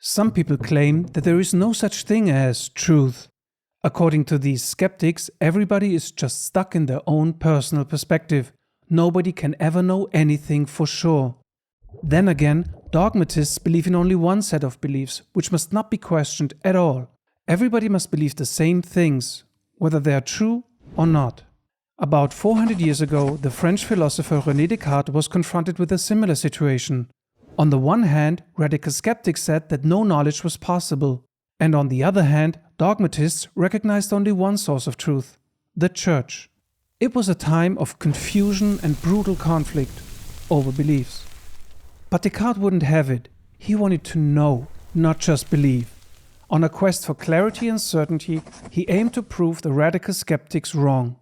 Some people claim that there is no such thing as truth. According to these skeptics, everybody is just stuck in their own personal perspective. Nobody can ever know anything for sure. Then again, dogmatists believe in only one set of beliefs, which must not be questioned at all. Everybody must believe the same things, whether they are true or not. About 400 years ago, the French philosopher René Descartes was confronted with a similar situation. On the one hand, radical skeptics said that no knowledge was possible, and on the other hand, dogmatists recognized only one source of truth, the Church. It was a time of confusion and brutal conflict over beliefs. But Descartes wouldn't have it. He wanted to know, not just believe. On a quest for clarity and certainty, he aimed to prove the radical skeptics wrong.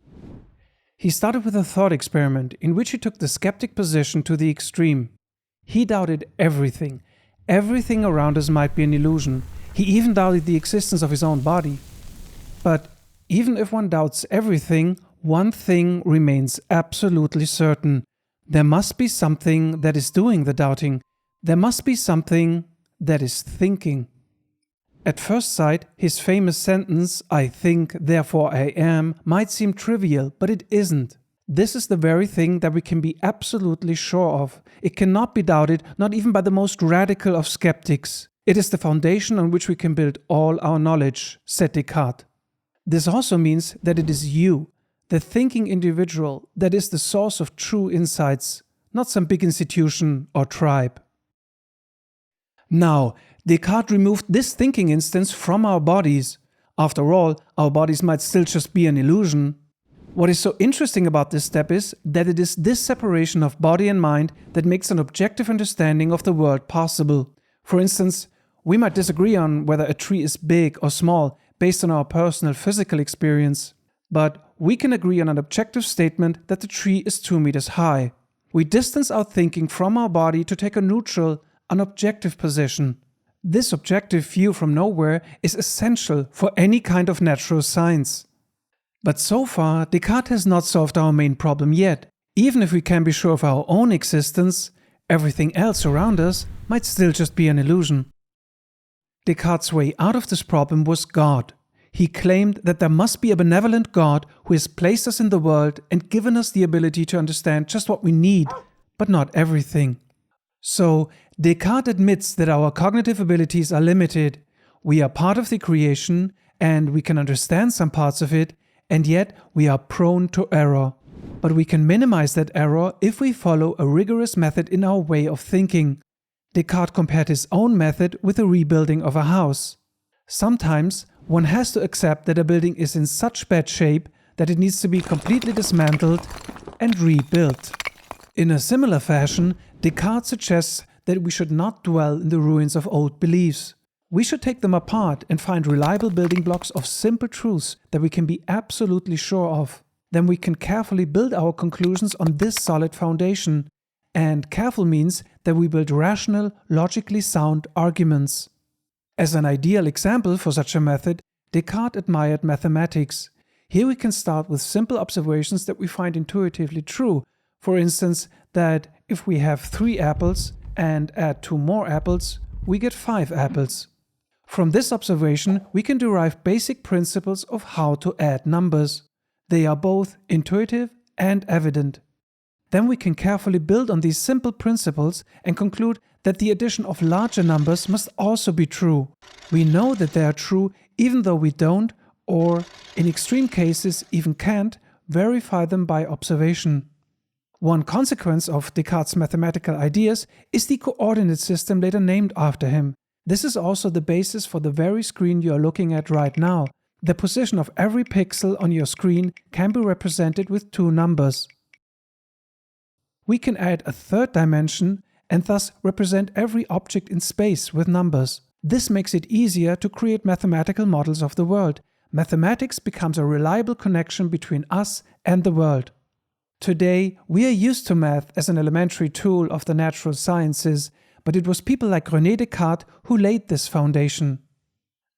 He started with a thought experiment in which he took the skeptic position to the extreme. He doubted everything. Everything around us might be an illusion. He even doubted the existence of his own body. But even if one doubts everything, one thing remains absolutely certain. There must be something that is doing the doubting. There must be something that is thinking. At first sight, his famous sentence, "I think, therefore I am," might seem trivial, but it isn't. This is the very thing that we can be absolutely sure of. It cannot be doubted, not even by the most radical of skeptics. It is the foundation on which we can build all our knowledge, said Descartes. This also means that it is you, the thinking individual, that is the source of true insights, not some big institution or tribe. Now, Descartes removed this thinking instance from our bodies. After all, our bodies might still just be an illusion. What is so interesting about this step is that it is this separation of body and mind that makes an objective understanding of the world possible. For instance, we might disagree on whether a tree is big or small based on our personal physical experience, but we can agree on an objective statement that the tree is 2 meters high. We distance our thinking from our body to take a neutral, an objective position. This objective view from nowhere is essential for any kind of natural science. But so far, Descartes has not solved our main problem yet. Even if we can be sure of our own existence, everything else around us might still just be an illusion. Descartes' way out of this problem was God. He claimed that there must be a benevolent God who has placed us in the world and given us the ability to understand just what we need, but not everything. So, Descartes admits that our cognitive abilities are limited. We are part of the creation, and we can understand some parts of it, and yet we are prone to error. But we can minimize that error if we follow a rigorous method in our way of thinking. Descartes compared his own method with the rebuilding of a house. Sometimes one has to accept that a building is in such bad shape that it needs to be completely dismantled and rebuilt. In a similar fashion, Descartes suggests that we should not dwell in the ruins of old beliefs. We should take them apart and find reliable building blocks of simple truths that we can be absolutely sure of. Then we can carefully build our conclusions on this solid foundation. And careful means that we build rational, logically sound arguments. As an ideal example for such a method, Descartes admired mathematics. Here we can start with simple observations that we find intuitively true. For instance, that if we have 3 apples and add 2 more apples, we get 5 apples. From this observation, we can derive basic principles of how to add numbers. They are both intuitive and evident. Then we can carefully build on these simple principles and conclude that the addition of larger numbers must also be true. We know that they are true even though we don't, or in extreme cases even can't, verify them by observation. One consequence of Descartes' mathematical ideas is the coordinate system later named after him. This is also the basis for the very screen you are looking at right now. The position of every pixel on your screen can be represented with 2 numbers. We can add a 3rd dimension and thus represent every object in space with numbers. This makes it easier to create mathematical models of the world. Mathematics becomes a reliable connection between us and the world. Today, we are used to math as an elementary tool of the natural sciences, but it was people like René Descartes who laid this foundation.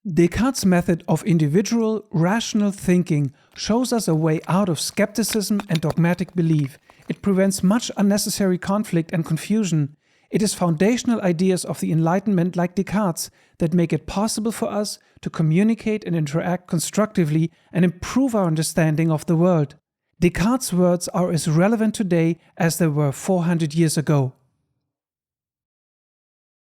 Descartes' method of individual, rational thinking shows us a way out of skepticism and dogmatic belief. It prevents much unnecessary conflict and confusion. It is foundational ideas of the Enlightenment like Descartes that make it possible for us to communicate and interact constructively and improve our understanding of the world. Descartes' words are as relevant today as they were 400 years ago.